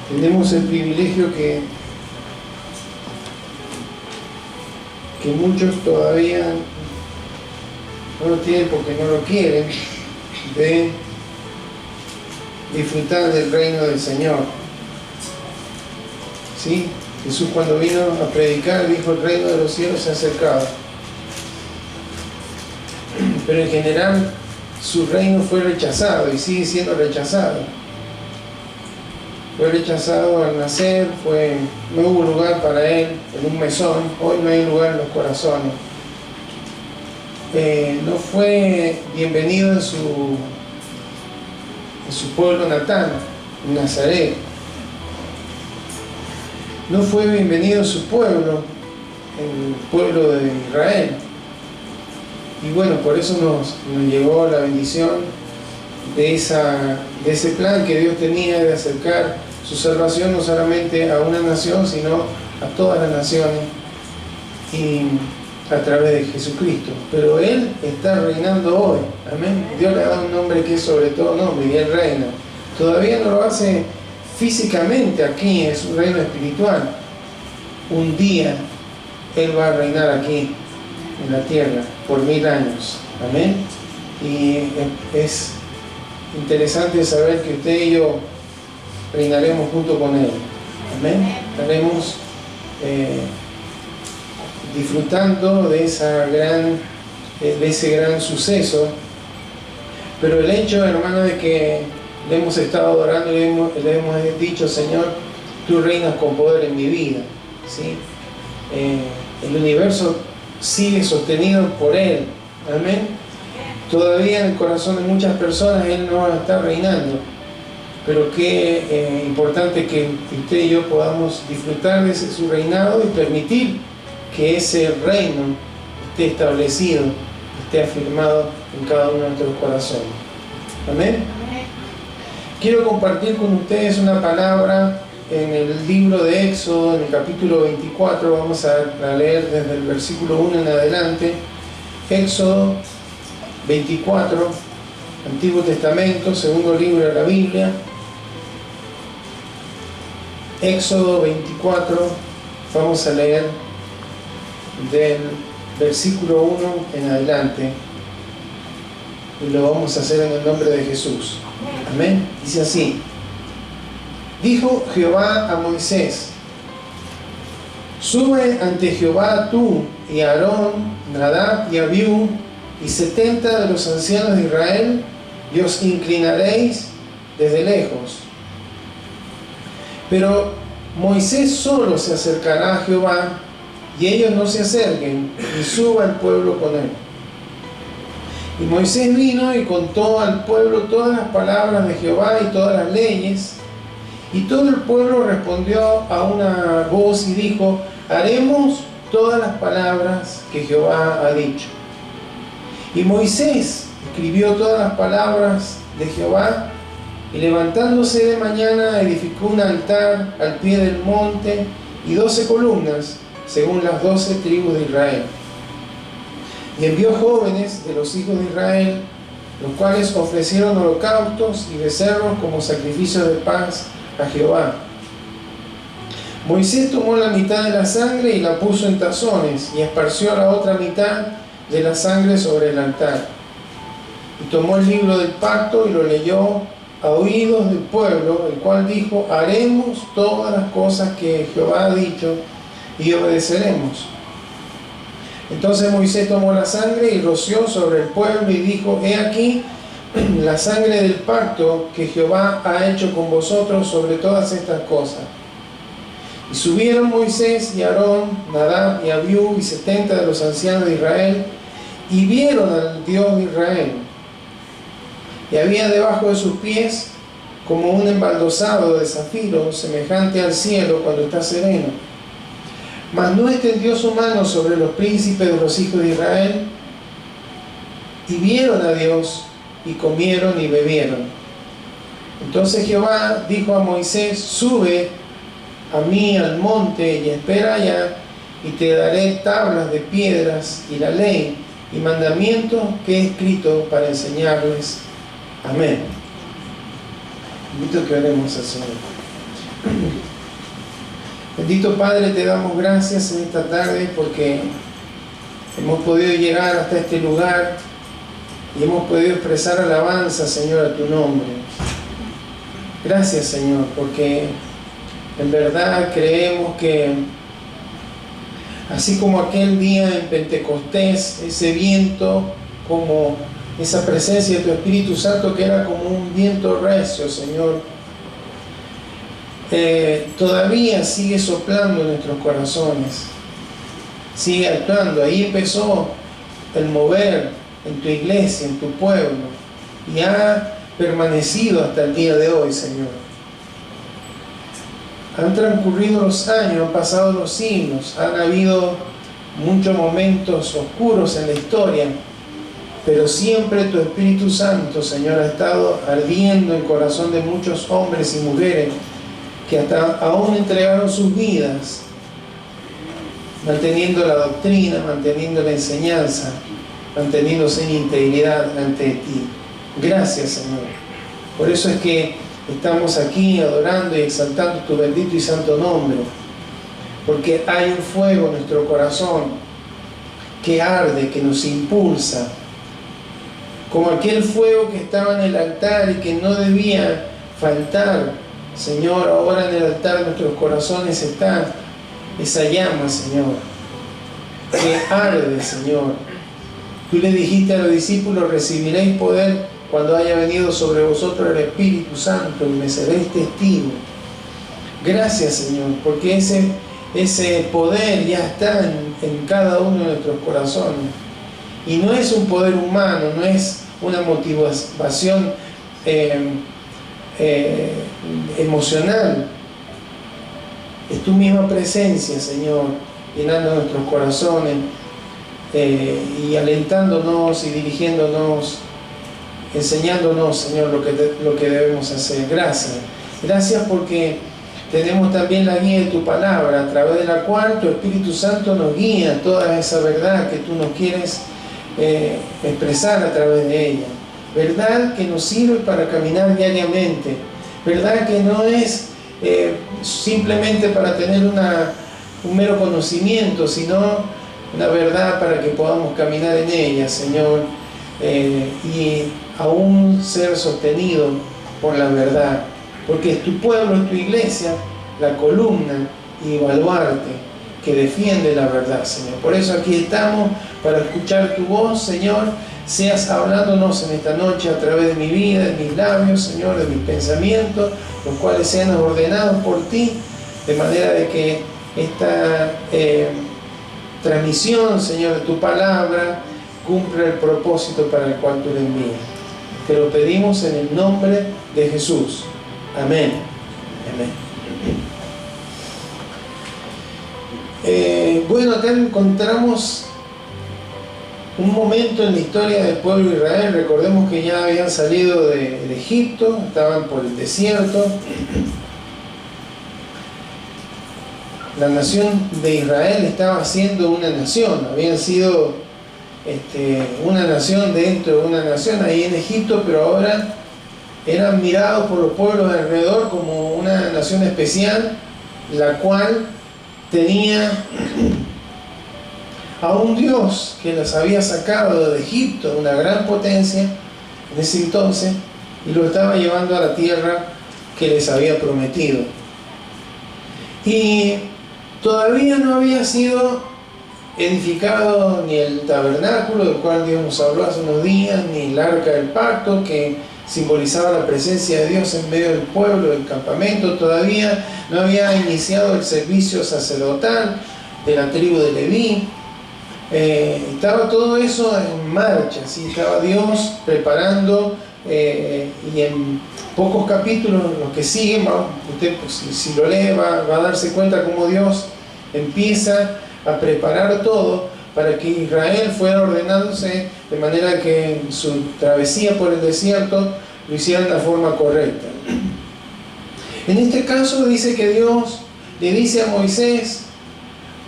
tenemos el privilegio que muchos todavía no lo tienen porque no lo quieren, de disfrutar del reino del Señor. ¿Sí? Jesús, cuando vino a predicar, dijo: el reino de los cielos se ha acercado. Pero en general su reino fue rechazado y sigue siendo rechazado. Fue rechazado al nacer, no hubo lugar para él en un mesón. Hoy no hay lugar en los corazones. No fue bienvenido en su pueblo natal, en Nazaret. No fue bienvenido en su pueblo, en el pueblo de Israel. Y bueno, por eso nos llegó la bendición de ese plan que Dios tenía de acercar su salvación no solamente a una nación, sino a todas las naciones, y a través de Jesucristo. Pero Él está reinando hoy. Amén. Dios le ha dado un nombre que es sobre todo nombre, y Él reina. Todavía no lo hace físicamente aquí, es un reino espiritual. Un día Él va a reinar aquí en la tierra por 1000 años. Amén. Y es interesante saber que usted y yo reinaremos junto con Él. Amén. Estaremos disfrutando de ese gran suceso. Pero el hecho, hermano, de que le hemos estado adorando y le hemos dicho: Señor, tú reinas con poder en mi vida, ¿sí? El universo sigue sostenido por Él. Amén. Todavía en el corazón de muchas personas Él no está reinando, pero qué importante que usted y yo podamos disfrutar de su reinado y permitir que ese reino esté establecido, esté afirmado en cada uno de nuestros corazones. Amén. Quiero compartir con ustedes una palabra en el libro de Éxodo, en el capítulo 24. Vamos a leer desde el versículo 1 en adelante. Éxodo 24, Antiguo Testamento, segundo libro de la Biblia. Éxodo 24, vamos a leer del versículo 1 en adelante, y lo vamos a hacer en el nombre de Jesús. Amén. Dice así: dijo Jehová a Moisés: sube ante Jehová tú y Aarón, Nadab y Abiú, y 70 de los ancianos de Israel, y os inclinaréis desde lejos. Pero Moisés solo se acercará a Jehová, y ellos no se acerquen, y suba el pueblo con él. Y Moisés vino y contó al pueblo todas las palabras de Jehová y todas las leyes. Y todo el pueblo respondió a una voz y dijo: haremos todas las palabras que Jehová ha dicho. Y Moisés escribió todas las palabras de Jehová, y levantándose de mañana edificó un altar al pie del monte y 12 columnas, según las 12 tribus de Israel. Y envió jóvenes de los hijos de Israel, los cuales ofrecieron holocaustos y becerros como sacrificio de paz a Jehová. Moisés tomó la mitad de la sangre y la puso en tazones, y esparció la otra mitad de la sangre sobre el altar. Y tomó el libro del pacto y lo leyó a oídos del pueblo, el cual dijo: haremos todas las cosas que Jehová ha dicho y obedeceremos. Entonces Moisés tomó la sangre y roció sobre el pueblo y dijo: he aquí la sangre del pacto que Jehová ha hecho con vosotros sobre todas estas cosas. Y subieron Moisés y Aarón, Nadab y Abiú y 70 de los ancianos de Israel, y vieron al Dios de Israel. Y había debajo de sus pies como un embaldosado de zafiro, semejante al cielo cuando está sereno. Mas no extendió su mano sobre los príncipes de los hijos de Israel, y vieron a Dios, y comieron y bebieron. Entonces Jehová dijo a Moisés: sube a mí al monte y espera allá, y te daré tablas de piedras y la ley y mandamientos que he escrito para enseñarles. Amén. Invito a que oremos al Señor. Bendito Padre, te damos gracias en esta tarde porque hemos podido llegar hasta este lugar y hemos podido expresar alabanza, Señor, a tu nombre. Gracias, Señor, porque en verdad creemos que así como aquel día en Pentecostés, ese viento, como esa presencia de tu Espíritu Santo que era como un viento recio, Señor, todavía sigue soplando en nuestros corazones, sigue actuando. Ahí empezó el mover en tu iglesia, en tu pueblo, y ha permanecido hasta el día de hoy, Señor. Han transcurrido los años, han pasado los siglos, han habido muchos momentos oscuros en la historia, pero siempre tu Espíritu Santo, Señor, ha estado ardiendo en el corazón de muchos hombres y mujeres que hasta aún entregaron sus vidas, manteniendo la doctrina, manteniendo la enseñanza, manteniéndose en integridad ante ti. Gracias, Señor. Por eso es que estamos aquí adorando y exaltando tu bendito y santo nombre, porque hay un fuego en nuestro corazón que arde, que nos impulsa, como aquel fuego que estaba en el altar y que no debía faltar. Señor, ahora en el altar de nuestros corazones está esa llama, Señor, que arde, Señor. Tú le dijiste a los discípulos: recibiréis poder cuando haya venido sobre vosotros el Espíritu Santo y me seréis testigos. Gracias, Señor, porque ese poder ya está en cada uno de nuestros corazones. Y no es un poder humano, no es una motivación emocional. Es tu misma presencia, Señor, llenando nuestros corazones y alentándonos y dirigiéndonos, enseñándonos, Señor, lo que debemos hacer. Gracias. Gracias porque tenemos también la guía de tu palabra, a través de la cual tu Espíritu Santo nos guía toda esa verdad que tú nos quieres expresar a través de ella. Verdad que nos sirve para caminar diariamente. Verdad que no es simplemente para tener un mero conocimiento, sino una verdad para que podamos caminar en ella, Señor, y aún ser sostenido por la verdad. Porque es tu pueblo, es tu iglesia, la columna y baluarte que defiende la verdad, Señor. Por eso aquí estamos, para escuchar tu voz, Señor. Seas hablándonos en esta noche a través de mi vida, de mis labios, Señor, de mis pensamientos, los cuales sean ordenados por ti, de manera de que esta transmisión, Señor, de tu palabra cumpla el propósito para el cual tú le envías. Te lo pedimos en el nombre de Jesús. Amén. Amén. Bueno, acá encontramos un momento en la historia del pueblo de Israel. Recordemos que ya habían salido de Egipto, estaban por el desierto. La nación de Israel estaba siendo una nación, habían sido una nación dentro de una nación ahí en Egipto, pero ahora eran mirados por los pueblos de alrededor como una nación especial, la cual tenía a un Dios que las había sacado de Egipto, una gran potencia en ese entonces, y lo estaba llevando a la tierra que les había prometido. Y todavía no había sido edificado ni el tabernáculo del cual Dios nos habló hace unos días, ni el arca del pacto que simbolizaba la presencia de Dios en medio del pueblo, del campamento. Todavía no había iniciado el servicio sacerdotal de la tribu de Leví. Estaba todo eso en marcha, ¿sí? Estaba Dios preparando, y en pocos capítulos, los que siguen, usted pues, si lo lee va a darse cuenta cómo Dios empieza a preparar todo para que Israel fuera ordenándose de manera que su travesía por el desierto lo hiciera de la forma correcta. En este caso dice que Dios le dice a Moisés,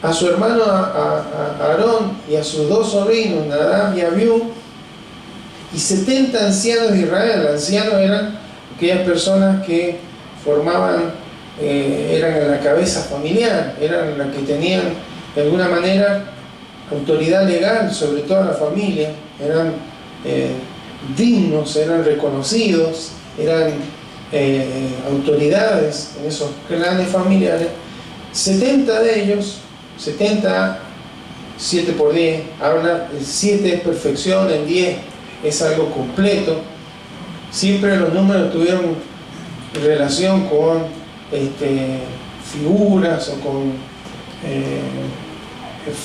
a su hermano a Aarón y a sus dos sobrinos, Nadab y Abiú, y 70 ancianos de Israel. Ancianos eran aquellas personas que formaban eran la cabeza familiar, eran las que tenían de alguna manera autoridad legal sobre toda la familia, eran dignos, eran reconocidos, eran autoridades en esos clanes familiares. 70 de ellos, 70, 7 por 10, habla, el 7 es perfección, el 10 es algo completo. Siempre los números tuvieron relación con figuras o con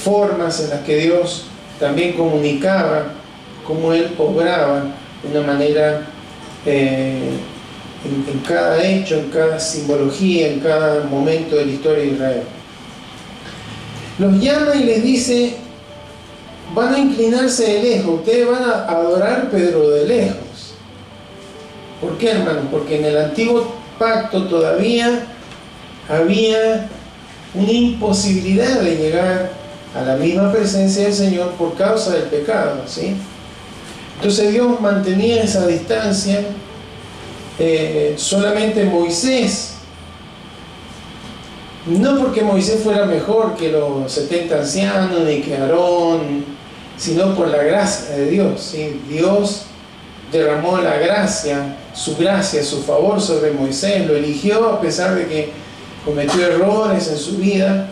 formas en las que Dios también comunicaba cómo Él obraba de una manera en cada hecho, en cada simbología, en cada momento de la historia de Israel. Los llama y les dice: van a inclinarse de lejos, ustedes van a adorar, pero de lejos. ¿Por qué, hermanos? Porque en el antiguo pacto todavía había una imposibilidad de llegar a la misma presencia del Señor por causa del pecado, ¿sí? Entonces Dios mantenía esa distancia. Solamente Moisés, no porque Moisés fuera mejor que los 70 ancianos ni que Aarón, sino por la gracia de Dios, ¿sí? Dios derramó la gracia, su favor sobre Moisés, lo eligió a pesar de que cometió errores en su vida,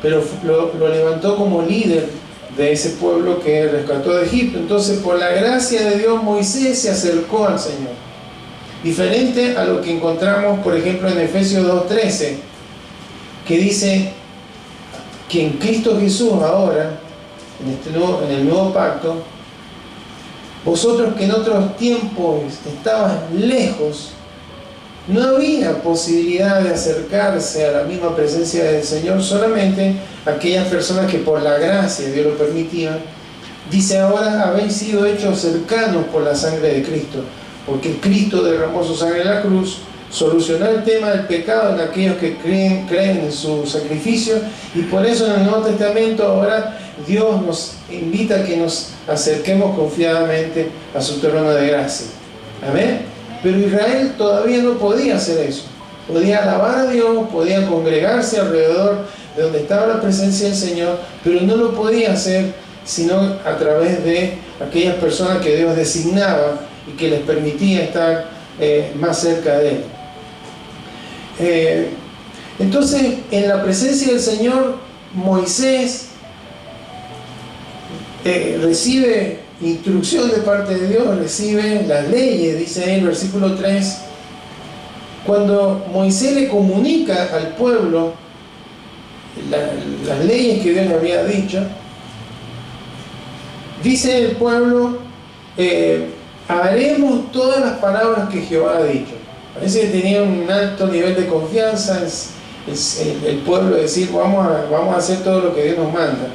pero lo levantó como líder de ese pueblo que rescató de Egipto. Entonces, por la gracia de Dios, Moisés se acercó al Señor. Diferente a lo que encontramos, por ejemplo, en Efesios 2:13, que dice que en Cristo Jesús ahora, en el nuevo pacto, vosotros que en otros tiempos estabas lejos, no había posibilidad de acercarse a la misma presencia del Señor, solamente aquellas personas que por la gracia Dios lo permitía. Dice: ahora habéis sido hechos cercanos por la sangre de Cristo, porque Cristo derramó su sangre en la cruz, solucionó el tema del pecado en aquellos que creen en su sacrificio, y por eso en el Nuevo Testamento ahora Dios nos invita a que nos acerquemos confiadamente a su trono de gracia. Amén. Pero Israel todavía no podía hacer eso. Podía alabar a Dios, podía congregarse alrededor de donde estaba la presencia del Señor, pero no lo podía hacer sino a través de aquellas personas que Dios designaba y que les permitía estar más cerca de Él. Entonces, en la presencia del Señor, Moisés recibe instrucción de parte de Dios, recibe las leyes, dice ahí el versículo 3. Cuando Moisés le comunica al pueblo las leyes que Dios le había dicho, dice el pueblo: haremos todas las palabras que Jehová ha dicho. Parece que tenía un alto nivel de confianza el pueblo, decir: vamos a hacer todo lo que Dios nos manda.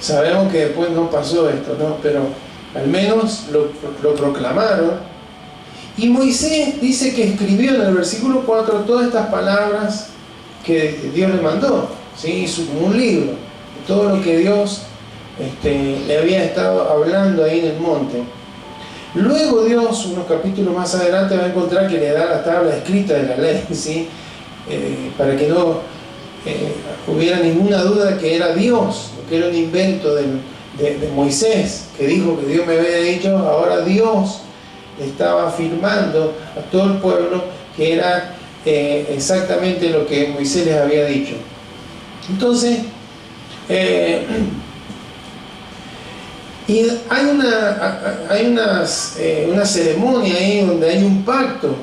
Sabemos que después no pasó esto, ¿no? Pero al menos lo proclamaron. Y Moisés dice que escribió en el versículo 4 todas estas palabras que Dios le mandó, ¿sí? Hizo como un libro, todo lo que Dios le había estado hablando ahí en el monte. Luego Dios, unos capítulos más adelante, va a encontrar que le da la tabla escrita de la ley, ¿sí? Para que no hubiera ninguna duda que era Dios, que era un invento de Moisés, que dijo que Dios me había dicho. Ahora Dios le estaba afirmando a todo el pueblo que era exactamente lo que Moisés les había dicho. Entonces, y hay una ceremonia ahí donde hay un pacto.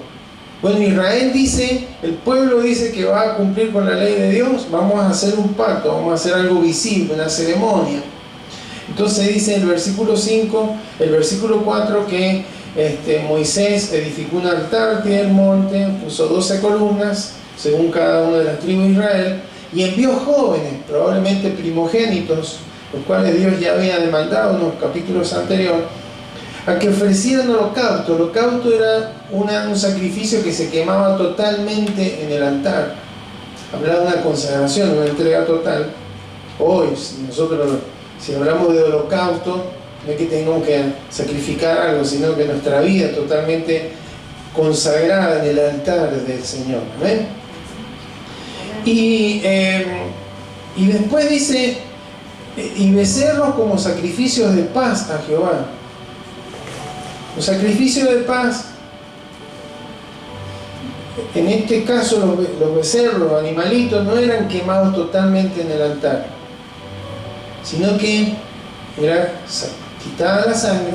Bueno, Israel dice, el pueblo dice que va a cumplir con la ley de Dios. Vamos a hacer un pacto, vamos a hacer algo visible, una ceremonia. Entonces dice el versículo 5, el versículo 4 que Moisés edificó un altar al pie del monte, puso 12 columnas según cada una de las tribus de Israel, y envió jóvenes, probablemente primogénitos, los cuales Dios ya había demandado en los capítulos anteriores, a que ofrecieran holocausto. Holocausto era un sacrificio que se quemaba totalmente en el altar. Hablaba de una consagración, una entrega total. Hoy, si hablamos de holocausto, no es que tengamos que sacrificar algo, sino que nuestra vida es totalmente consagrada en el altar del Señor. ¿Amén? Y después dice, y becerros como sacrificios de paz a Jehová. Los sacrificios de paz, en este caso los becerros, los animalitos, no eran quemados totalmente en el altar, sino que era quitada la sangre,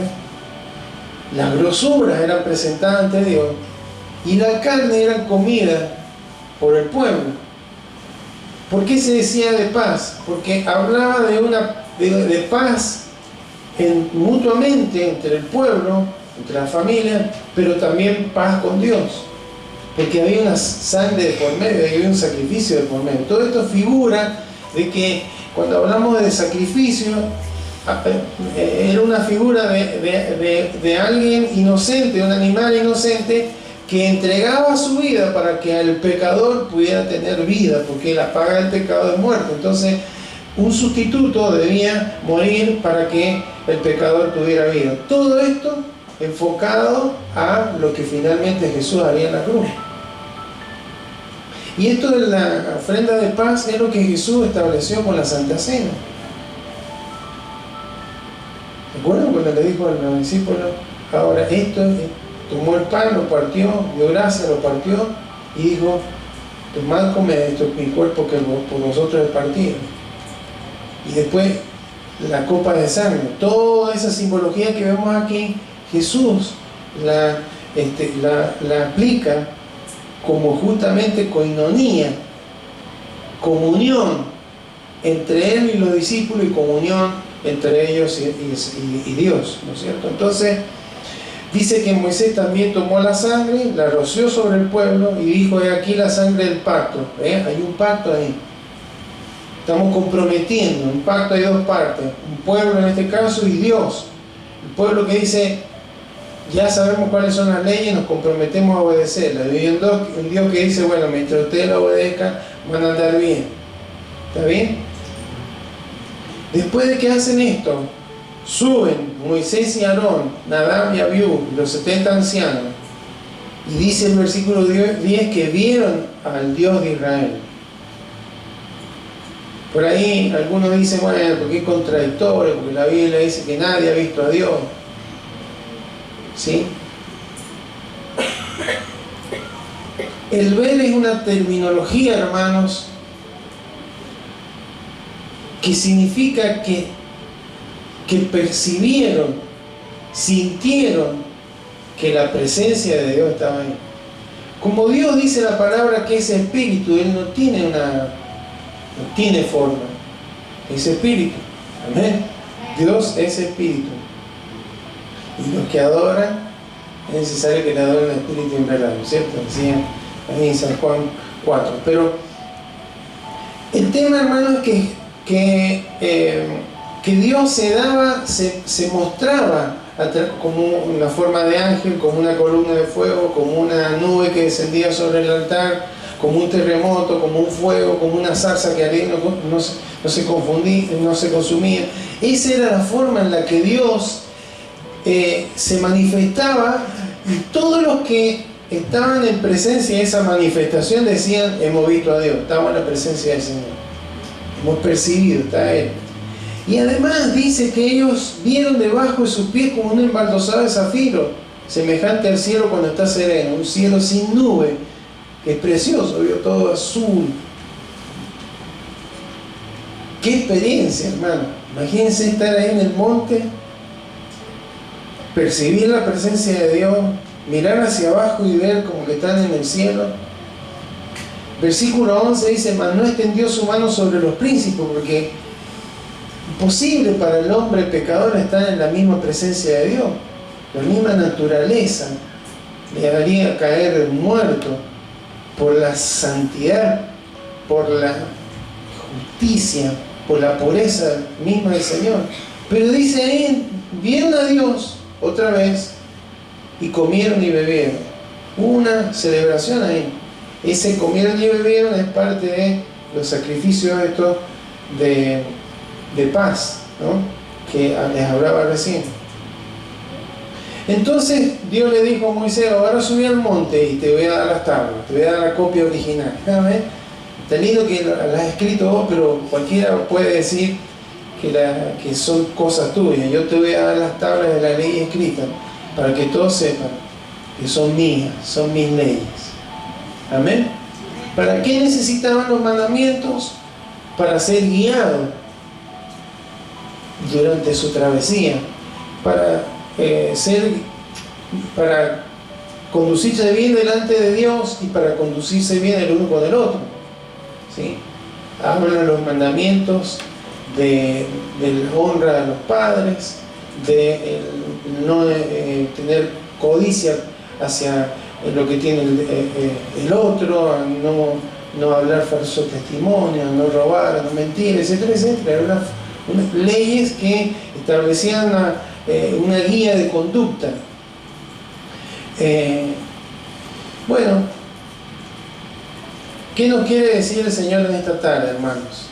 las grosuras eran presentadas ante Dios y la carne era comida por el pueblo. ¿Por qué se decía de paz? Porque hablaba de paz mutuamente entre el pueblo, entre la familia, pero también paz con Dios. Porque había una sangre de por medio, había un sacrificio de por medio. Todo esto figura de que cuando hablamos de sacrificio, era una figura de alguien inocente, de un animal inocente, que entregaba su vida para que el pecador pudiera tener vida, porque la paga del pecado es muerte. Entonces, un sustituto debía morir para que el pecador tuviera vida. Todo esto enfocado a lo que finalmente Jesús haría en la cruz. Y esto de la ofrenda de paz es lo que Jesús estableció con la Santa Cena. ¿Recuerdan cuando le dijo a los discípulos, ahora esto es... Tomó el pan, lo partió, dio gracias, lo partió y dijo, tomad, comed, esto es mi cuerpo que por vosotros es partido. Y después la copa de sangre. Toda esa simbología que vemos aquí, Jesús la aplica como justamente coinonía, comunión entre Él y los discípulos y comunión entre ellos y Dios, ¿no es cierto? Entonces, dice que Moisés también tomó la sangre, la roció sobre el pueblo y dijo, he aquí la sangre del pacto. Hay un pacto ahí. Estamos comprometiendo, un pacto hay dos partes, un pueblo en este caso y Dios. El pueblo que dice, ya sabemos cuáles son las leyes, nos comprometemos a obedecerlas. Y un Dios que dice, bueno, mientras ustedes la obedezcan, van a andar bien. ¿Está bien? Después de que hacen esto, suben Moisés y Aarón, Nadab y Abiú, los 70 ancianos, y dice el versículo 10 que vieron al Dios de Israel. Por ahí algunos dicen, bueno, porque es contradictorio, porque la Biblia dice que nadie ha visto a Dios. ¿Sí? El ver es una terminología, hermanos, que significa que percibieron, sintieron que la presencia de Dios estaba ahí. Como Dios dice la palabra que es espíritu, Él no tiene forma, es espíritu. Amén. Dios es espíritu. Y los que adoran, es necesario que le adoren el espíritu en verdad, ¿no es cierto? Decía ahí en San Juan 4. Pero el tema, hermano, es que Dios se mostraba como una forma de ángel, como una columna de fuego, como una nube que descendía sobre el altar, como un terremoto, como un fuego, como una zarza que al no se consumía. Esa era la forma en la que Dios se manifestaba, y todos los que estaban en presencia de esa manifestación decían, hemos visto a Dios, estamos en la presencia del Señor, hemos percibido, está Él. Y además dice que ellos vieron debajo de sus pies como un embaldosado de zafiro, semejante al cielo cuando está sereno, un cielo sin nube, que es precioso, vio todo azul. ¡Qué experiencia, hermano! Imagínense estar ahí en el monte, percibir la presencia de Dios, mirar hacia abajo y ver como que están en el cielo. Versículo 11 dice, mas no extendió su mano sobre los príncipes, porque imposible para el hombre pecador estar en la misma presencia de Dios. La misma naturaleza le haría caer muerto por la santidad, por la justicia, por la pureza misma del Señor. Pero dice ahí, vieron a Dios otra vez y comieron y bebieron. Hubo una celebración ahí. Ese comieron y bebieron es parte de los sacrificios estos de paz, ¿no?, que les hablaba recién. Entonces Dios le dijo a Moisés, ahora subí al monte y te voy a dar las tablas, te voy a dar la copia original. ¿Sabes? Está lindo que las has escrito vos, pero cualquiera puede decir que son cosas tuyas. Yo te voy a dar las tablas de la ley escritas para que todos sepan que son mías, son mis leyes. Amén. ¿Para qué necesitaban los mandamientos? Para ser guiados durante su travesía, para conducirse bien delante de Dios y para conducirse bien el uno con el otro. ¿Sí? Hablan los mandamientos de la honra a los padres, de no tener codicia hacia lo que tiene el otro, no hablar falso testimonio, no robar, no mentir, etcétera, etcétera. Eran unas leyes que establecían una guía de conducta. Bueno, ¿qué nos quiere decir el Señor en esta tarde, hermanos?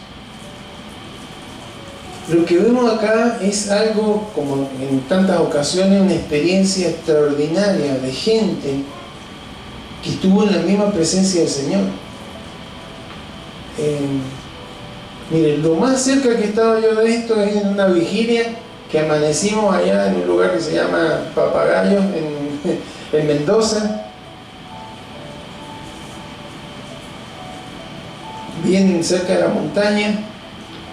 Lo que vemos acá es algo, como en tantas ocasiones, una experiencia extraordinaria de gente que estuvo en la misma presencia del Señor. Miren, lo más cerca que estaba yo de esto es en una vigilia que amanecimos allá en un lugar que se llama Papagayo, en Mendoza, bien cerca de la montaña.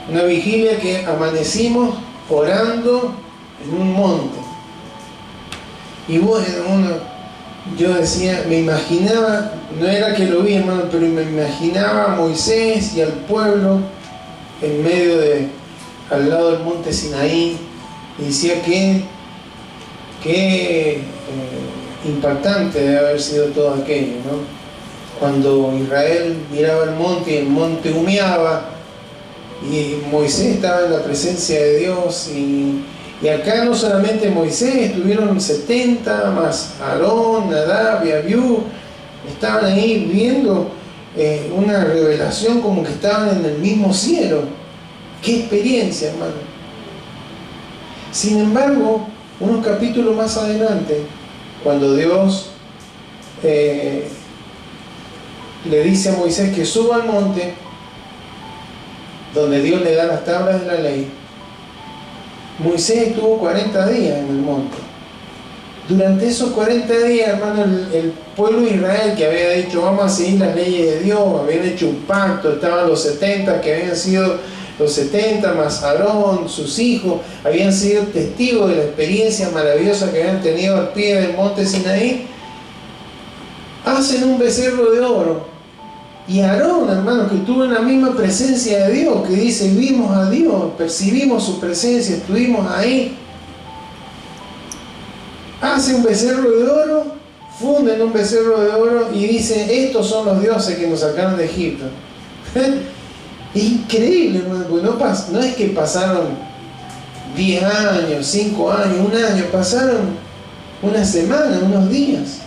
Una vigilia que amanecimos orando en un monte. Y bueno, yo decía, me imaginaba, no era que lo vi, hermano, pero me imaginaba a Moisés y al pueblo en medio al lado del monte Sinaí, y decía que impactante debe haber sido todo aquello, ¿no? Cuando Israel miraba el monte y el monte humeaba, y Moisés estaba en la presencia de Dios, y acá no solamente Moisés, estuvieron 70 más Aarón, Nadab y Abiú, estaban ahí viendo una revelación como que estaban en el mismo cielo. ¡Qué experiencia, hermano! Sin embargo, unos capítulos más adelante, cuando Dios le dice a Moisés que suba al monte, donde Dios le da las tablas de la ley, Moisés estuvo 40 días en el monte. Durante esos 40 días, hermano, el pueblo de Israel, que había dicho vamos a seguir las leyes de Dios, habían hecho un pacto, estaban los 70 que habían sido los 70 más Aarón, sus hijos, habían sido testigos de la experiencia maravillosa que habían tenido al pie del monte Sinaí, hacen un becerro de oro. Y Aarón, hermano, que estuvo en la misma presencia de Dios, que dice, vimos a Dios, percibimos su presencia, estuvimos ahí. Hace un becerro de oro, funden un becerro de oro y dice, estos son los dioses que nos sacaron de Egipto. Increíble, hermano, porque no es que pasaron 10 años, 5 años, 1 año, pasaron una semana, unos días.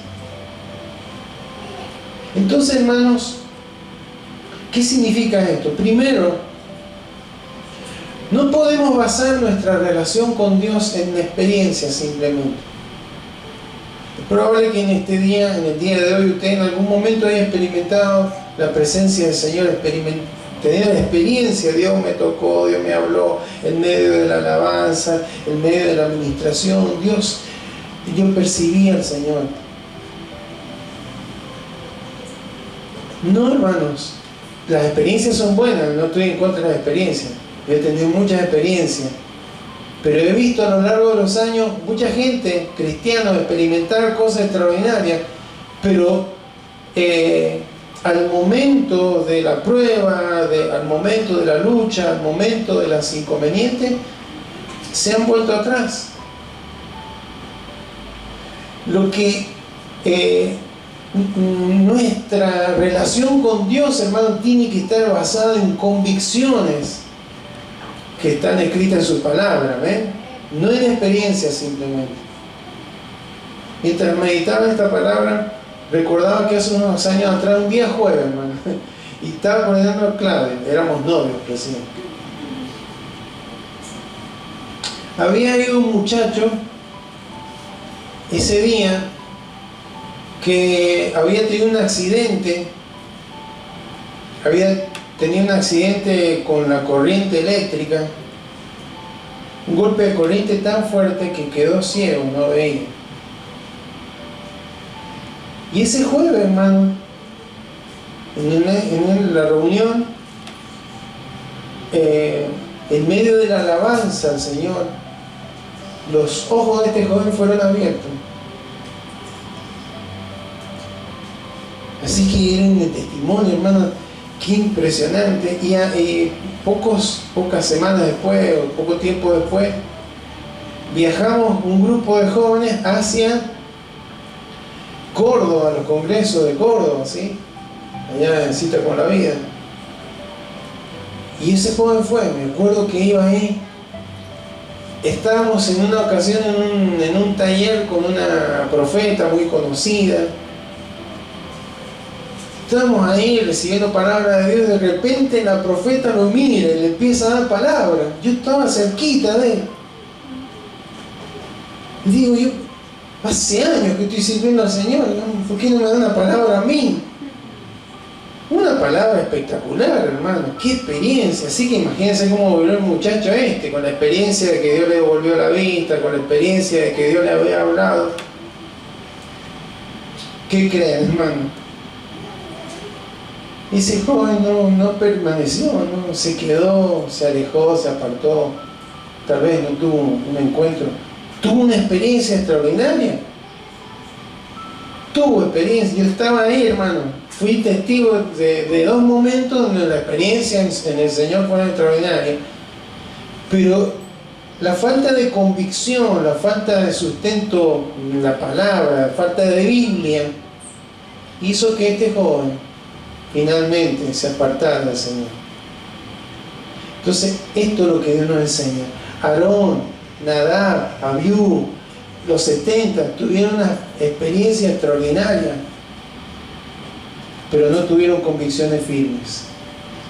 Entonces, hermanos, ¿qué significa esto? Primero, no podemos basar nuestra relación con Dios en la experiencia simplemente. Es probable que en el día de hoy, usted en algún momento haya experimentado la presencia del Señor, tenido la experiencia, Dios me tocó, Dios me habló en medio de la alabanza, en medio de la administración, yo percibí al Señor. No, hermanos, las experiencias son buenas, no estoy en contra de las experiencias, yo he tenido muchas experiencias, pero he visto a lo largo de los años mucha gente, cristianos, experimentar cosas extraordinarias, pero al momento de la prueba, al momento de la lucha, al momento de las inconvenientes, se han vuelto atrás. Lo que nuestra relación con Dios, hermano, tiene que estar basada en convicciones que están escritas en su palabra, ¿ven? No en experiencias simplemente. Mientras meditaba esta palabra, recordaba que hace unos años atrás, un día jueves, hermano, y estaba conectando a Claudia, éramos novios recién. Había ido un muchacho ese día que había tenido un accidente había tenido un accidente con la corriente eléctrica, un golpe de corriente tan fuerte que quedó ciego, no veía. Y ese jueves, hermano, en la reunión, en medio de la alabanza al Señor, los ojos de este joven fueron abiertos. Así que era un testimonio, hermano, qué impresionante. Y pocas semanas después, o poco tiempo después, viajamos un grupo de jóvenes hacia Córdoba, los congresos de Córdoba, ¿sí? Allá en Cita con la Vida. Y ese joven fue, me acuerdo que iba ahí. Estábamos en una ocasión en un taller con una profeta muy conocida. Estábamos ahí recibiendo palabra de Dios. De repente la profeta lo mira y le empieza a dar palabras. Yo estaba cerquita de él. Y digo, yo hace años que estoy sirviendo al Señor, ¿no? ¿Por qué no me da una palabra a mí? Una palabra espectacular, hermano. ¡Qué experiencia! Así que imagínense cómo volvió el muchacho con la experiencia de que Dios le devolvió la vista, con la experiencia de que Dios le había hablado. ¿Qué creen, hermano? Ese joven no permaneció, ¿no? Se quedó, se alejó, se apartó. Tal vez no tuvo un encuentro. Tuvo una experiencia extraordinaria. Tuvo experiencia. Yo estaba ahí, hermano. Fui testigo de dos momentos donde la experiencia en el Señor fue extraordinaria. Pero la falta de convicción, la falta de sustento en la palabra, la falta de Biblia, hizo que este joven finalmente se apartara del Señor. Entonces, esto es lo que Dios nos enseña. Aarón, Nadab, Abiú, los 70 tuvieron una experiencia extraordinaria, pero no tuvieron convicciones firmes.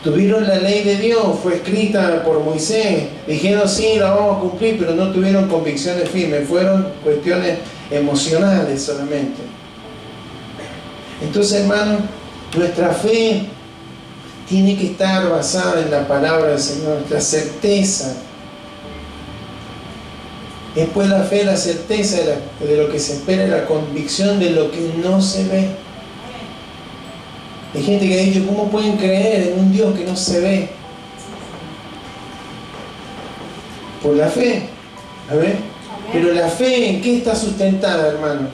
Tuvieron la ley de Dios, fue escrita por Moisés, dijeron sí, la vamos a cumplir, pero no tuvieron convicciones firmes, fueron cuestiones emocionales solamente. Entonces, hermano, nuestra fe tiene que estar basada en la palabra del Señor, nuestra certeza. Después la fe, la certeza de lo que se espera, la convicción de lo que no se ve. Hay gente que ha dicho, ¿cómo pueden creer en un Dios que no se ve? Por la fe. A ver. Pero la fe, ¿en qué está sustentada, hermano?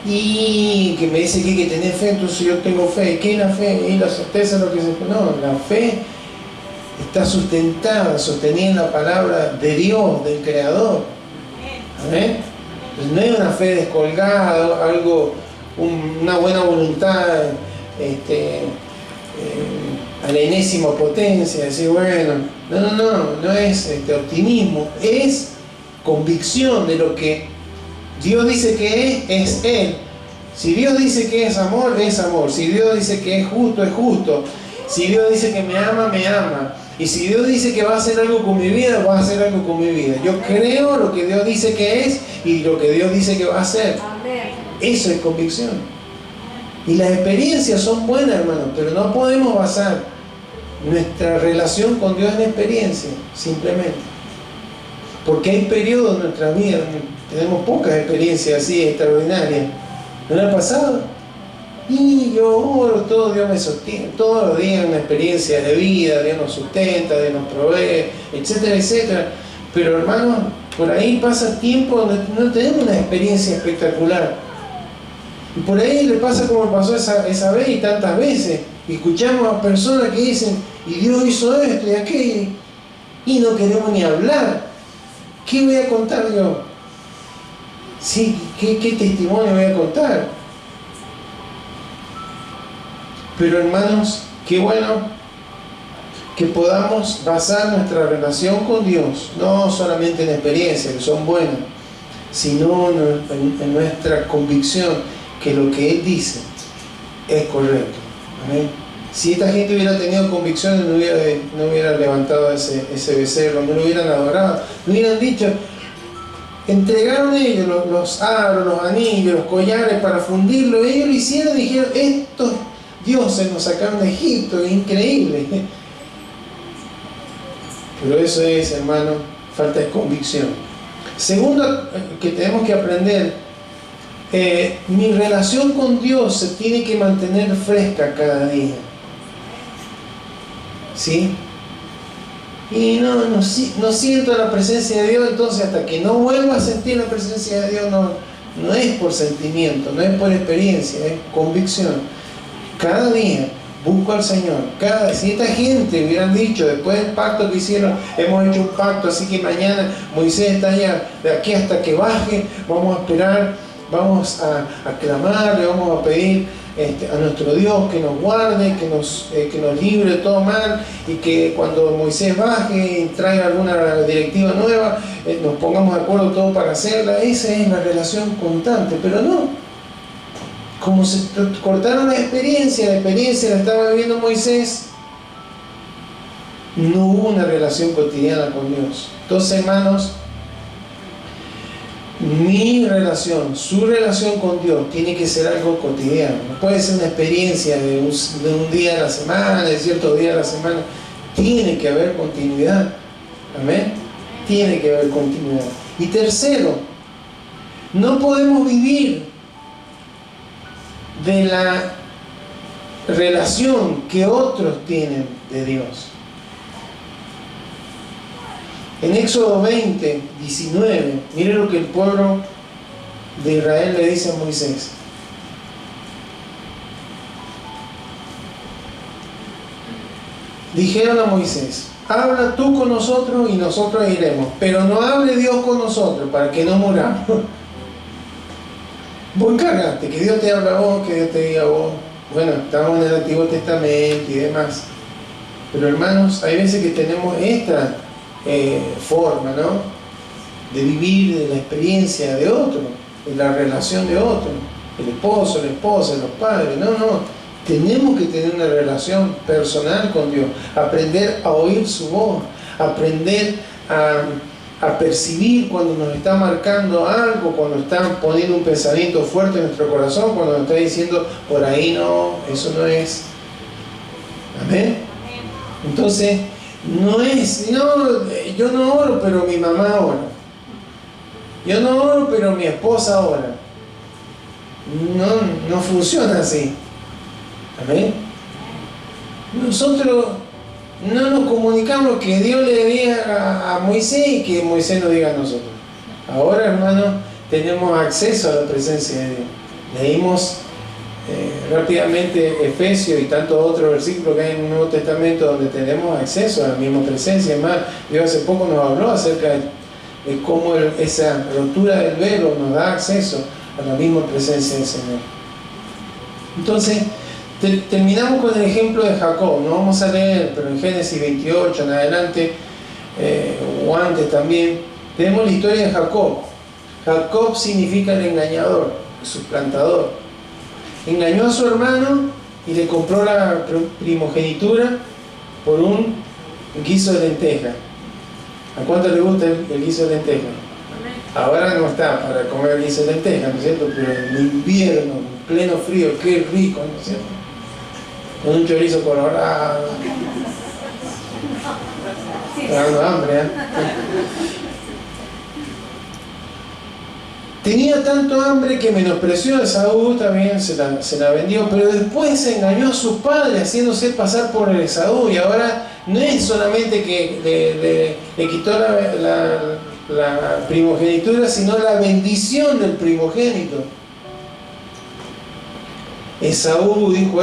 Y que me dice que hay que tener fe, entonces yo tengo fe. ¿Qué es la fe? ¿Y la certeza es lo que se... No, la fe está sustentada, sostenida en la palabra de Dios, del Creador. ¿Amén? Pues no es una fe descolgada, algo, una buena voluntad a la enésima potencia, decir, bueno, no es optimismo, es convicción de lo que Dios dice que es Él. Si Dios dice que es amor, es amor. Si Dios dice que es justo. Si Dios dice que me ama, me ama. Y si Dios dice que va a hacer algo con mi vida, va a hacer algo con mi vida. Yo creo lo que Dios dice que es y lo que Dios dice que va a hacer. Eso es convicción. Y las experiencias son buenas, hermanos, pero no podemos basar nuestra relación con Dios en experiencia, simplemente. Porque hay periodos en nuestra vida, tenemos pocas experiencias así extraordinarias. ¿No le ha pasado? Y yo oro, todo Dios me sostiene, todos los días una experiencia de vida, Dios nos sustenta, Dios nos provee, etcétera, etcétera. Pero hermanos, por ahí pasa tiempo donde no tenemos una experiencia espectacular. Y por ahí le pasa como me pasó esa vez y tantas veces. Y escuchamos a personas que dicen, y Dios hizo esto y aquello, y no queremos ni hablar. ¿Qué voy a contar yo? Sí, ¿qué testimonio voy a contar? Pero hermanos, qué bueno que podamos basar nuestra relación con Dios, no solamente en experiencias, que son buenas, sino en nuestra convicción que lo que Él dice es correcto. ¿Amén? Si esta gente hubiera tenido convicciones, no hubiera levantado ese becerro, no lo hubieran adorado, no hubieran dicho, entregaron ellos los aros, los anillos, los collares para fundirlo, ellos lo hicieron y dijeron, dioses nos sacaron de Egipto, es increíble. Pero eso es, hermano, falta de convicción. Segundo que tenemos que aprender, mi relación con Dios se tiene que mantener fresca cada día. ¿Sí? Y no siento la presencia de Dios, entonces hasta que no vuelva a sentir la presencia de Dios, no es por sentimiento, no es por experiencia, es convicción. Cada día busco al Señor. Si esta gente hubieran dicho, después del pacto que hicieron, hemos hecho un pacto, así que mañana Moisés está allá, de aquí hasta que baje, vamos a esperar, vamos a clamarle, vamos a pedir a nuestro Dios que nos guarde, que nos libre de todo mal, y que cuando Moisés baje y traiga alguna directiva nueva, nos pongamos de acuerdo todos para hacerla. Esa es la relación constante, pero no. Como se cortaron la experiencia la estaba viviendo Moisés, no hubo una relación cotidiana con Dios. Entonces, hermanos, mi relación, su relación con Dios tiene que ser algo cotidiano. No puede ser una experiencia de un día a la semana, de ciertos días a la semana. Tiene que haber continuidad. Amén. Tiene que haber continuidad. Y tercero, no podemos vivir de la relación que otros tienen de Dios. En Éxodo 20, 19, mire lo que el pueblo de Israel le dice a Moisés. Dijeron a Moisés: habla tú con nosotros y nosotros iremos, pero no hable Dios con nosotros para que no muramos. Vos encárgate, que Dios te habla a vos, que Dios te diga a vos. Bueno, estamos en el Antiguo Testamento y demás. Pero hermanos, hay veces que tenemos esta forma, ¿no?, de vivir de la experiencia de otro, de la relación de otro. El esposo, la esposa, los padres. No. Tenemos que tener una relación personal con Dios. Aprender a oír su voz. Aprender a percibir cuando nos está marcando algo, cuando está poniendo un pensamiento fuerte en nuestro corazón, cuando nos está diciendo, por ahí no, eso no es. Amén. Entonces, no es, yo no oro, pero mi mamá ora. Yo no oro, pero mi esposa ora. No funciona así. Amén. Nosotros no nos comunicamos que Dios le diga a Moisés y que Moisés nos diga a nosotros. Ahora, hermanos, tenemos acceso a la presencia de Dios. Leímos rápidamente Efesios y tantos otros versículos que hay en el Nuevo Testamento donde tenemos acceso a la misma presencia. Además, Dios hace poco nos habló acerca de cómo esa rotura del velo nos da acceso a la misma presencia del Señor. Entonces, terminamos con el ejemplo de Jacob. No vamos a leer, pero en Génesis 28 en adelante, o antes también, tenemos la historia de Jacob. Jacob significa el engañador, el suplantador. Engañó a su hermano y le compró la primogenitura por un guiso de lenteja. ¿A cuánto le gusta el guiso de lenteja? Ahora no está para comer guiso de lenteja, ¿no es cierto? Pero en invierno, en pleno frío, qué rico, ¿no es cierto? Con un chorizo colorado. Está dando hambre, ¿eh? Tenía tanto hambre que menospreció a Esaú, también se la vendió, pero después se engañó a su padre haciéndose pasar por el Esaú, y ahora no es solamente que le quitó la primogenitura, sino la bendición del primogénito. Esaú dijo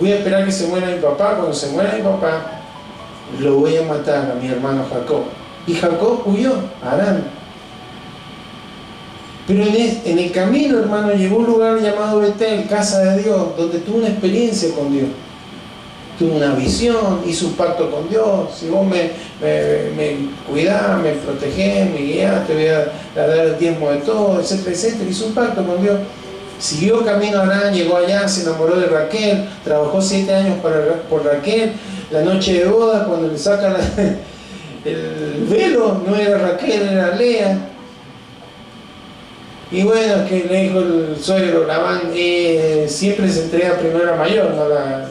voy a esperar que se muera mi papá, cuando se muera mi papá, lo voy a matar a mi hermano Jacob. Y Jacob huyó a Harán. Pero en el camino, hermano, llegó a un lugar llamado Betel, casa de Dios, donde tuvo una experiencia con Dios. Tuvo una visión, hizo un pacto con Dios. Si vos me cuidás, me protegés, me guiás, te voy a dar el diezmo de todo, etcétera, etcétera. Hizo un pacto con Dios. Siguió camino a Harán, llegó allá, se enamoró de Raquel, trabajó 7 años por Raquel. La noche de boda, cuando le sacan el velo, no era Raquel, era Lea. Y bueno, que le dijo el suegro, Labán, siempre se entrega primero a mayor, no la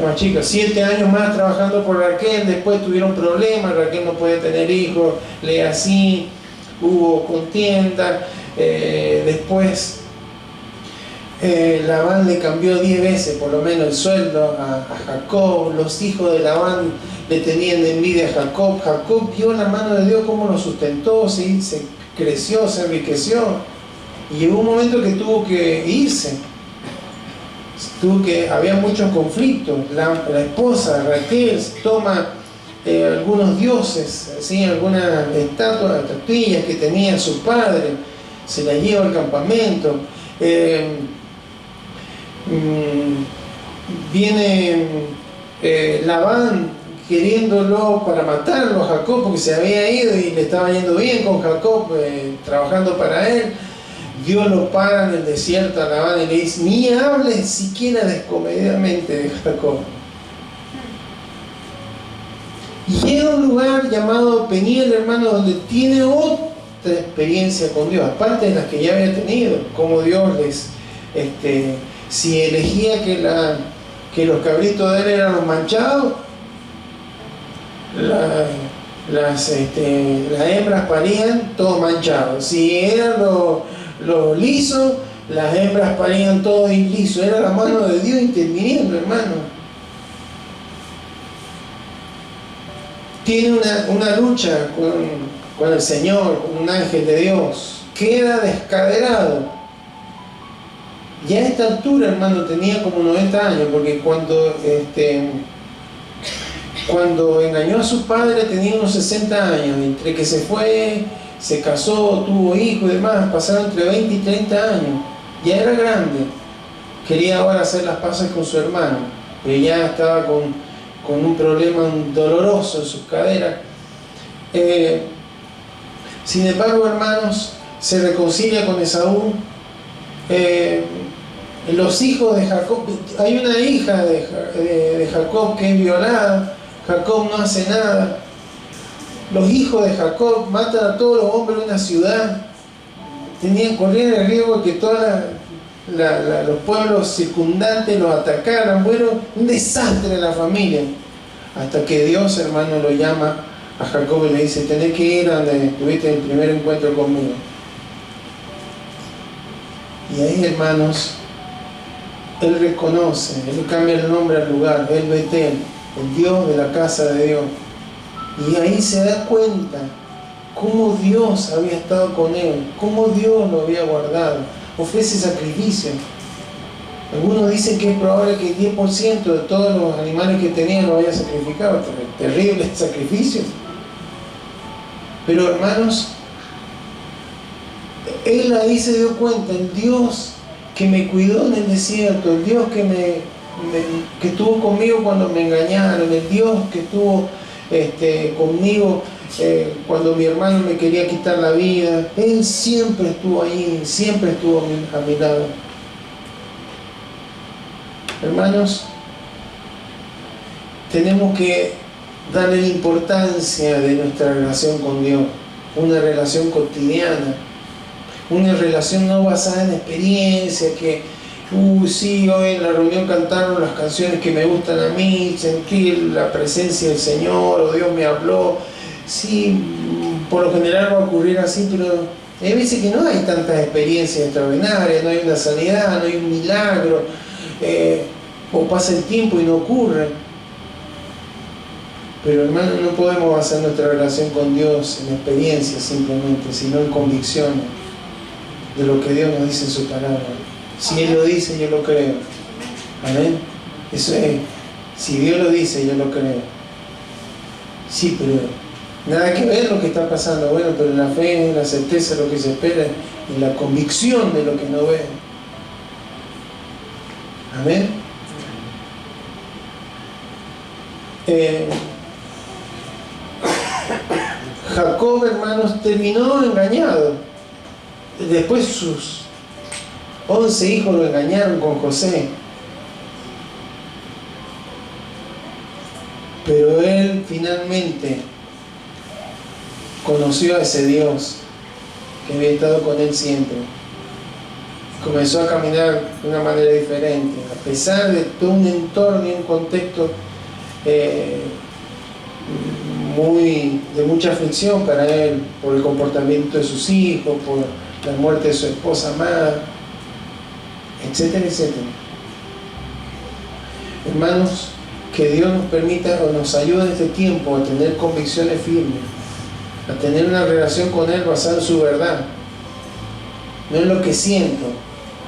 más chica. 7 años más trabajando por Raquel, después tuvieron problemas, Raquel no podía tener hijos, Lea sí, hubo contienda, después Labán le cambió 10 veces por lo menos el sueldo a Jacob. Los hijos de Labán le tenían envidia a Jacob. Jacob vio la mano de Dios cómo lo sustentó, ¿sí? Se creció, se enriqueció, y llegó un momento que tuvo que irse, había muchos conflictos. La esposa Raquel toma algunos dioses, ¿sí? Algunas estatuillas que tenía su padre, se las lleva al campamento. Viene Labán queriéndolo para matarlo a Jacob, porque se había ido y le estaba yendo bien con Jacob, trabajando para él. Dios lo para en el desierto a Labán y le dice: ni hables siquiera descomedidamente de Jacob. Y llega a un lugar llamado Peniel, hermano, donde tiene otra experiencia con Dios, aparte de las que ya había tenido, como Dios si elegía que los cabritos de él eran los manchados, las hembras parían todos manchados. Si eran los lisos, las hembras parían todos lisos. Era la mano de Dios interviniendo, hermano. Tiene una lucha con el Señor, con un ángel de Dios. Queda descaderado. Ya a esta altura, hermano, tenía como 90 años, porque cuando engañó a su padre tenía unos 60 años. Entre que se fue, se casó, tuvo hijos y demás, pasaron entre 20 y 30 años. Ya era grande. Quería ahora hacer las paces con su hermano, pero ya estaba con un problema doloroso en sus caderas. Sin embargo, hermanos, se reconcilia con Esaú. Los hijos de Jacob, hay una hija de Jacob que es violada. Jacob no hace nada. Los hijos de Jacob matan a todos los hombres de una ciudad. Corrían el riesgo de que todos los pueblos circundantes los atacaran. Bueno, un desastre en la familia. Hasta que Dios, hermano, lo llama a Jacob y le dice: tenés que ir a donde tuviste el primer encuentro conmigo. Y ahí, hermanos, él reconoce, él cambia el nombre al lugar, el Betel, el Dios de la casa de Dios. Y ahí se da cuenta cómo Dios había estado con él, cómo Dios lo había guardado. Ofrece sacrificio. Algunos dicen que es probable que el 10% de todos los animales que tenía lo haya sacrificado. Terrible sacrificio. Pero, hermanos, él ahí se dio cuenta: el Dios que me cuidó en el desierto, el Dios que estuvo conmigo cuando me engañaron, el Dios que estuvo conmigo cuando mi hermano me quería quitar la vida, Él siempre estuvo ahí, siempre estuvo a mi lado. Hermanos, tenemos que darle la importancia de nuestra relación con Dios, una relación cotidiana, una relación no basada en experiencia, que sí, hoy en la reunión cantaron las canciones que me gustan a mí, sentí la presencia del Señor, o Dios me habló. Sí, por lo general va a ocurrir así, pero hay veces que no hay tantas experiencias extraordinarias, no hay una sanidad, no hay un milagro, o pasa el tiempo y no ocurre. Pero, hermano, no podemos basar nuestra relación con Dios en experiencias simplemente, sino en convicciones de lo que Dios nos dice en su palabra. Si Él lo dice, yo lo creo. Amén. Eso es. Si Dios lo dice, yo lo creo. Sí, pero nada que ver lo que está pasando. Bueno, pero la fe, la certeza de lo que se espera y la convicción de lo que no ve. Amén. Jacob, hermanos, terminó engañado. Después sus 11 hijos lo engañaron con José. Pero él finalmente conoció a ese Dios que había estado con él siempre. comenzó a caminar de una manera diferente, a pesar de todo un entorno y un contexto de mucha aflicción para él, por el comportamiento de sus hijos, por la muerte de su esposa amada, etcétera, etcétera. Hermanos, que Dios nos permita o nos ayude en este tiempo a tener convicciones firmes, a tener una relación con Él basada en su verdad, no en lo que siento,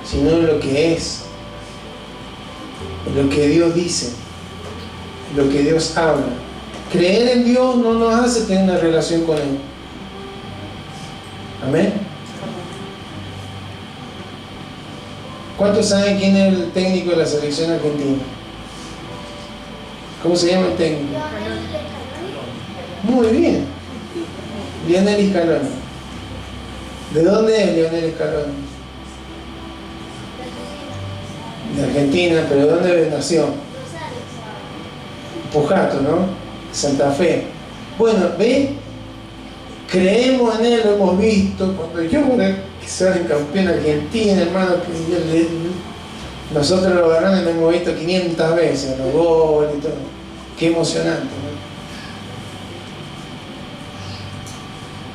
sino en lo que es, en lo que Dios dice, en lo que Dios habla. Creer en Dios no nos hace tener una relación con Él. Amén. ¿Cuántos saben quién es el técnico de la selección argentina? ¿Cómo se llama el técnico? Muy bien. Lionel Scaloni. ¿De dónde es Lionel Scaloni? De Argentina, pero ¿de dónde nació? Pujato, ¿no? Santa Fe. Bueno, ¿ve? Creemos en Él, lo hemos visto. Cuando yo que salen campeón Argentina, hermano, nosotros los varones lo hemos visto 500 veces, los goles y todo. Qué emocionante, ¿no?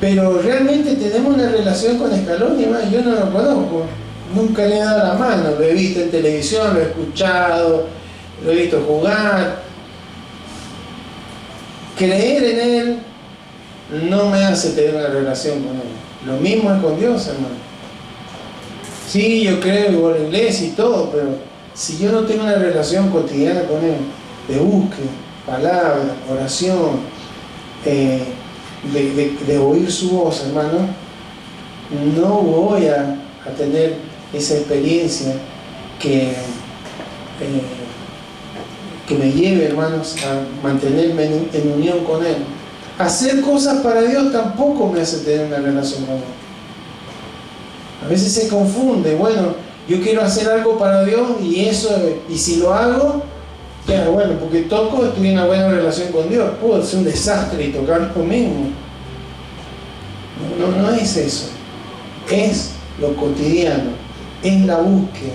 Pero realmente tenemos una relación con Scaloni, hermano. Yo no lo conozco, nunca le he dado la mano, lo he visto en televisión, lo he escuchado, lo he visto jugar. Creer en Él no me hace tener una relación con Él. Lo mismo es con Dios, hermano. Sí, yo creo igual en la iglesia y todo, pero si yo no tengo una relación cotidiana con Él, de búsqueda, palabra, oración, de oír su voz, hermano, no voy a tener esa experiencia que me lleve, hermanos, a mantenerme en unión con Él. Hacer cosas para Dios tampoco me hace tener una relación con Él. A veces se confunde, bueno, yo quiero hacer algo para Dios y si lo hago, ya, bueno, porque toco, estoy en una buena relación con Dios. Puedo hacer un desastre y tocar lo mismo. No es eso. Es lo cotidiano, es la búsqueda,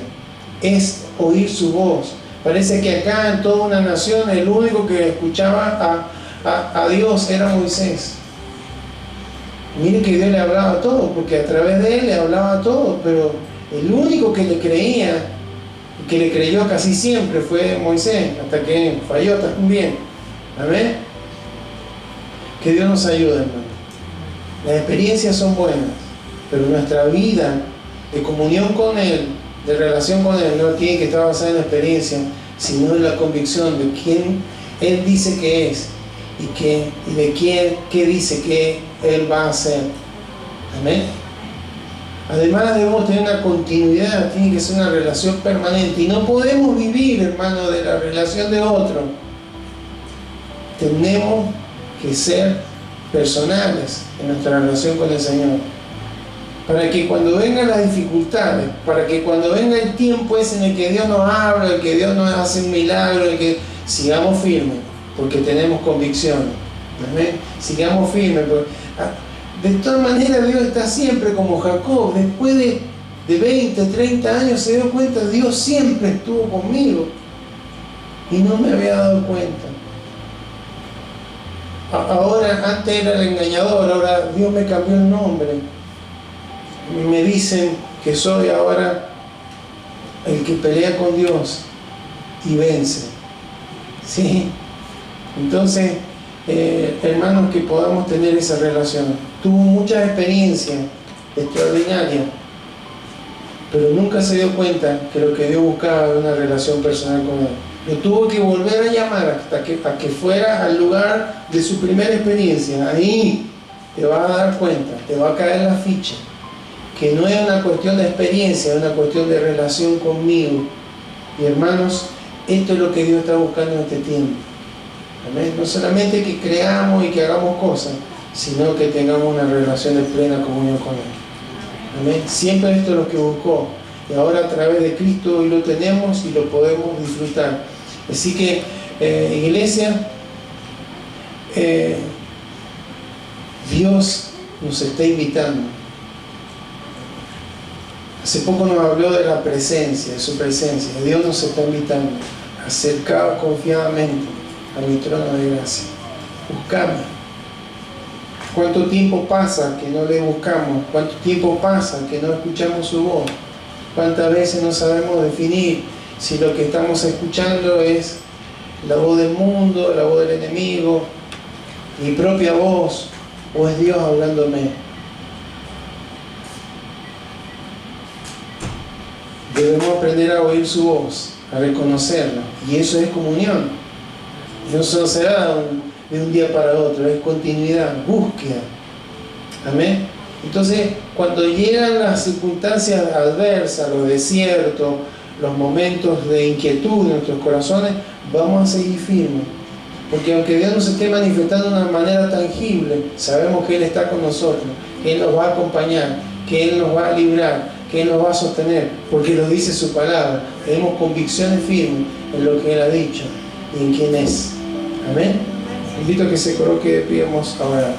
es oír su voz. Parece que acá en toda una nación el único que escuchaba a Dios era Moisés. Miren que Dios le hablaba a todos, porque a través de él le hablaba a todos, pero el único que le creía, que le creyó casi siempre, fue Moisés, hasta que falló también. Amén. Que Dios nos ayude, hermano. Las experiencias son buenas, pero nuestra vida de comunión con Él, de relación con Él, no tiene que estar basada en la experiencia, sino en la convicción de quién Él dice que es y de qué dice que Él va a hacer. Amén. Además debemos tener una continuidad, tiene que ser una relación permanente y no podemos vivir, hermano, de la relación de otro. Tenemos que ser personales en nuestra relación con el Señor, para que cuando vengan las dificultades, para que cuando venga el tiempo ese en el que Dios nos habla, el que Dios nos hace un milagro, el que sigamos firmes, porque tenemos convicciones. ¿Amén? Sigamos firmes. De todas maneras Dios está siempre como Jacob. Después de 20, 30 años se dio cuenta, Dios siempre estuvo conmigo y no me había dado cuenta. Ahora, antes era el engañador, ahora Dios me cambió el nombre. Me dicen que soy ahora el que pelea con Dios y vence. ¿Sí? Entonces, hermanos, que podamos tener esa relación. Tuvo muchas experiencias extraordinarias, pero nunca se dio cuenta que lo que Dios buscaba era una relación personal con Él. Lo tuvo que volver a llamar hasta que fuera al lugar de su primera experiencia. Ahí te vas a dar cuenta, te va a caer la ficha, que no es una cuestión de experiencia, es una cuestión de relación conmigo. Y hermanos, esto es lo que Dios está buscando en este tiempo. Amén. No solamente que creamos y que hagamos cosas, sino que tengamos una relación de plena comunión con Él. Amén. Siempre esto es lo que buscó. Y ahora a través de Cristo hoy lo tenemos y lo podemos disfrutar. Así que, iglesia, Dios nos está invitando Hace poco nos habló de la presencia, de su presencia. Dios nos está invitando a acercar confiadamente a mi trono de gracia. Buscame. ¿Cuánto tiempo pasa que no le buscamos? ¿Cuánto tiempo pasa que no escuchamos su voz? ¿Cuántas veces no sabemos definir si lo que estamos escuchando es la voz del mundo, la voz del enemigo, mi propia voz, o es Dios hablándome? Debemos aprender a oír su voz, a reconocerla, y eso es comunión. Y eso no se da de un día para otro, es continuidad, búsqueda. Amén. Entonces, cuando llegan las circunstancias adversas, los desiertos, los momentos de inquietud en nuestros corazones, vamos a seguir firmes. Porque aunque Dios nos esté manifestando de una manera tangible, sabemos que Él está con nosotros, que Él nos va a acompañar, que Él nos va a librar, que Él nos va a sostener, porque lo dice su palabra. Tenemos convicciones firmes en lo que Él ha dicho y en quién es. Amén. Invito a que se coloque de pie, vamos a orar.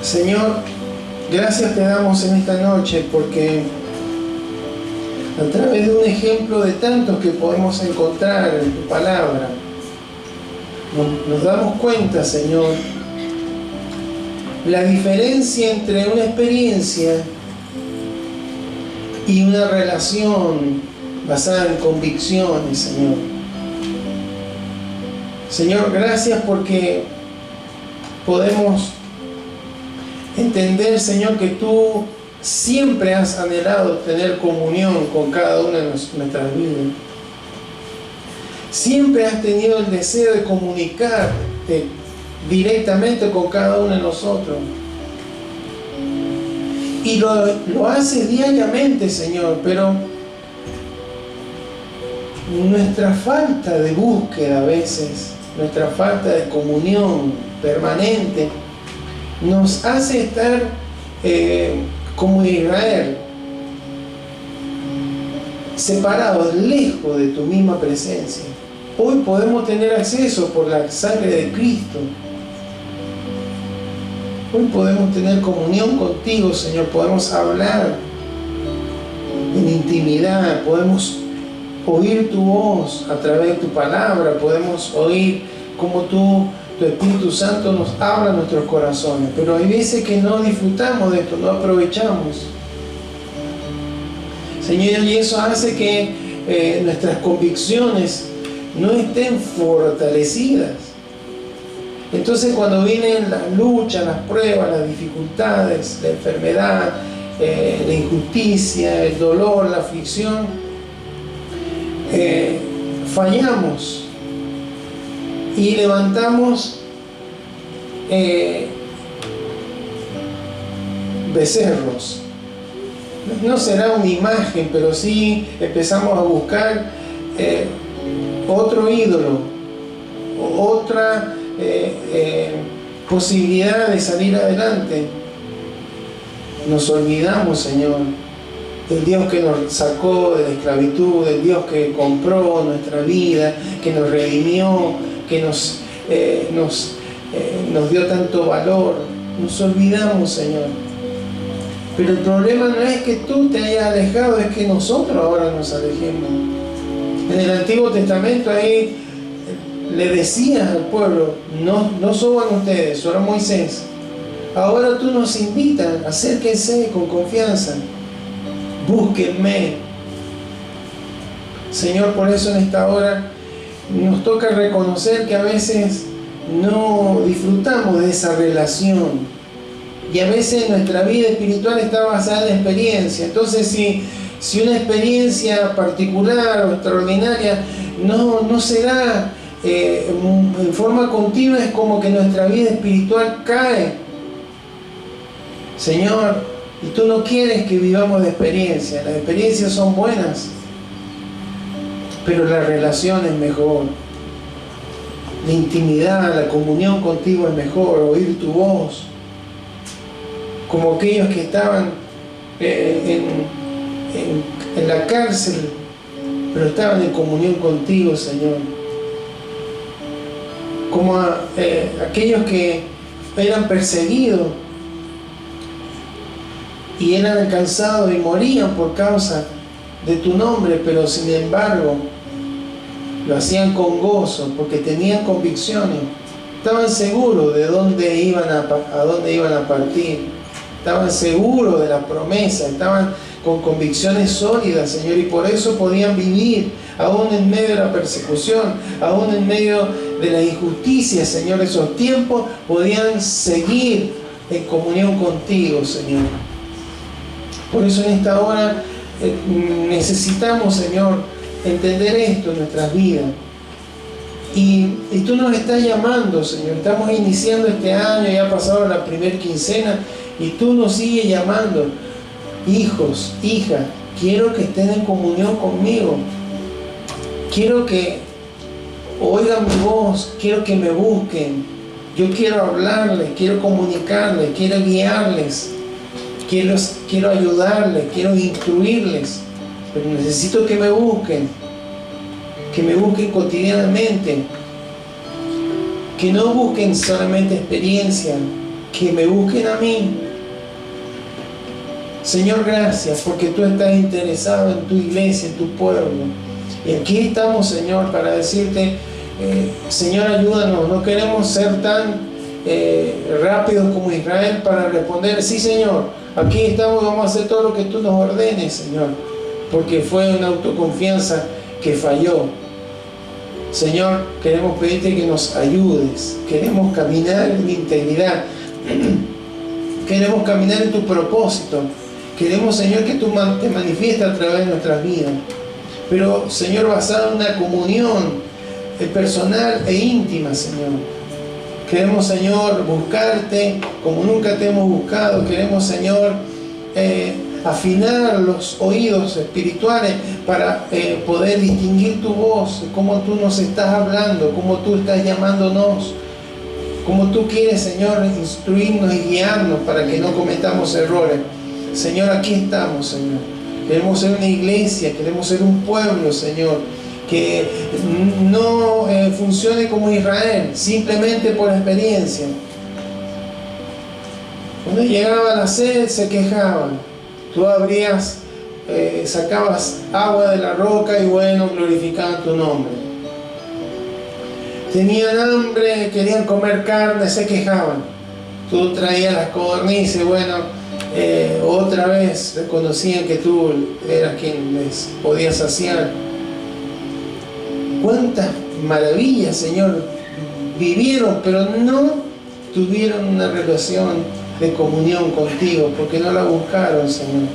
Señor, gracias te damos en esta noche porque a través de un ejemplo de tantos que podemos encontrar en tu palabra, nos damos cuenta, Señor, la diferencia entre una experiencia y una relación basada en convicciones, Señor. Señor, gracias porque podemos entender, Señor, que tú siempre has anhelado tener comunión con cada una de nuestras vidas. Siempre has tenido el deseo de comunicarte directamente con cada uno de nosotros. Y lo haces diariamente, Señor, pero nuestra falta de búsqueda a veces, nuestra falta de comunión permanente, nos hace estar como Israel, separados, lejos de tu misma presencia. Hoy podemos tener acceso por la sangre de Cristo. Hoy podemos tener comunión contigo, Señor. Podemos hablar en intimidad. Podemos oír tu voz a través de tu palabra. Podemos oír cómo tu Espíritu Santo nos habla en nuestros corazones. Pero hay veces que no disfrutamos de esto, no aprovechamos. Señor, y eso hace que nuestras convicciones no estén fortalecidas. Entonces, cuando vienen las luchas, las pruebas, las dificultades, la enfermedad, la injusticia, el dolor, la aflicción, fallamos y levantamos becerros. No será una imagen, pero sí empezamos a buscar otro ídolo, otra posibilidad de salir adelante. Nos olvidamos, Señor, del Dios que nos sacó de la esclavitud, del Dios que compró nuestra vida, que nos redimió, que nos dio tanto valor. Nos olvidamos, Señor. Pero el problema no es que tú te hayas alejado, es que nosotros ahora nos alejemos. En el Antiguo Testamento ahí le decías al pueblo, no suban ustedes, solo Moisés. Ahora tú nos invitas, acérquense con confianza, búsquenme. Señor, por eso en esta hora nos toca reconocer que a veces no disfrutamos de esa relación. Y a veces nuestra vida espiritual está basada en experiencia. Entonces, si una experiencia particular o extraordinaria no se da en forma continua, es como que nuestra vida espiritual cae. Señor, y tú no quieres que vivamos de experiencias. Las experiencias son buenas, pero la relación es mejor. La intimidad, la comunión contigo es mejor. Oír tu voz, como aquellos que estaban en la cárcel, pero estaban en comunión contigo, Señor. Como aquellos que eran perseguidos y eran alcanzados y morían por causa de tu nombre, pero sin embargo lo hacían con gozo porque tenían convicciones, estaban seguros de dónde iban a dónde iban a partir, estaban seguros de la promesa, estaban con convicciones sólidas, Señor, y por eso podían vivir aún en medio de la persecución, aún en medio de la injusticia, Señor. Esos tiempos podían seguir en comunión contigo, Señor. Por eso en esta hora necesitamos, Señor, entender esto en nuestras vidas. Y tú nos estás llamando, Señor. Estamos iniciando este año, ya ha pasado la primera quincena, y tú nos sigues llamando. Hijos, hijas, quiero que estén en comunión conmigo. Quiero que oigan mi voz, quiero que me busquen. Yo quiero hablarles, quiero comunicarles, quiero guiarles, quiero ayudarles, quiero instruirles. Pero necesito que me busquen cotidianamente, que no busquen solamente experiencia, que me busquen a mí. Señor, gracias porque tú estás interesado en tu iglesia, en tu pueblo. Y aquí estamos, Señor, para decirte, Señor, ayúdanos. No queremos ser tan rápidos como Israel para responder, sí, Señor, aquí estamos, vamos a hacer todo lo que tú nos ordenes, Señor, porque fue una autoconfianza que falló. Señor, queremos pedirte que nos ayudes. Queremos caminar en integridad. Queremos caminar en tu propósito. Queremos, Señor, que tú te manifiestes a través de nuestras vidas. Pero, Señor, basado en una comunión personal e íntima, Señor. Queremos, Señor, buscarte como nunca te hemos buscado. Queremos, Señor, afinar los oídos espirituales para poder distinguir tu voz, cómo tú nos estás hablando, cómo tú estás llamándonos, cómo tú quieres, Señor, instruirnos y guiarnos para que no cometamos errores. Señor, aquí estamos, Señor. Queremos ser una iglesia, queremos ser un pueblo, Señor, que no funcione como Israel, simplemente por experiencia. Cuando llegaba la sed, se quejaban. Tú abrías, sacabas agua de la roca y bueno, glorificaban tu nombre. Tenían hambre, querían comer carne, se quejaban. Tú traías las codornices, bueno, otra vez reconocían que tú eras quien les podía saciar. Cuántas maravillas, Señor, vivieron, pero no tuvieron una relación de comunión contigo, porque no la buscaron, Señor.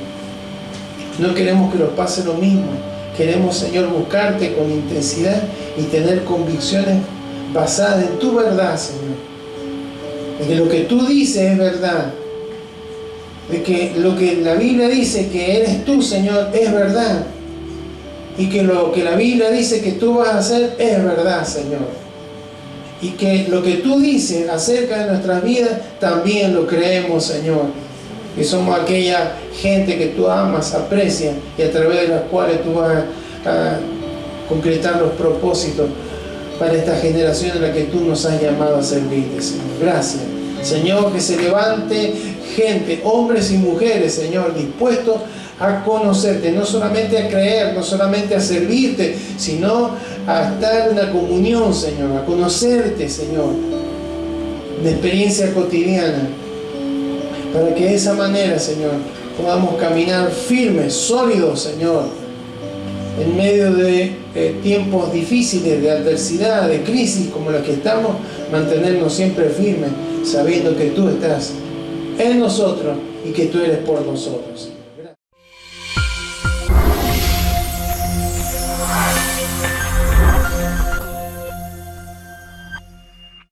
No queremos que nos pase lo mismo. Queremos, Señor, buscarte con intensidad y tener convicciones basadas en tu verdad, Señor. De que lo que tú dices es verdad. De que lo que la Biblia dice que eres tú, Señor, es verdad. Y que lo que la Biblia dice que tú vas a hacer es verdad, Señor. Y que lo que tú dices acerca de nuestras vidas también lo creemos, Señor. Que somos aquella gente que tú amas, aprecias y a través de las cuales tú vas a concretar los propósitos para esta generación en la que tú nos has llamado a servirte, Señor. Gracias, Señor, que se levante gente, hombres y mujeres, Señor, dispuestos a conocerte, no solamente a creer, no solamente a servirte, sino a estar en la comunión, Señor, a conocerte, Señor, de experiencia cotidiana, para que de esa manera, Señor, podamos caminar firmes, sólidos, Señor, en medio de tiempos difíciles, de adversidad, de crisis como la que estamos, mantenernos siempre firmes, sabiendo que tú estás en nosotros y que tú eres por nosotros.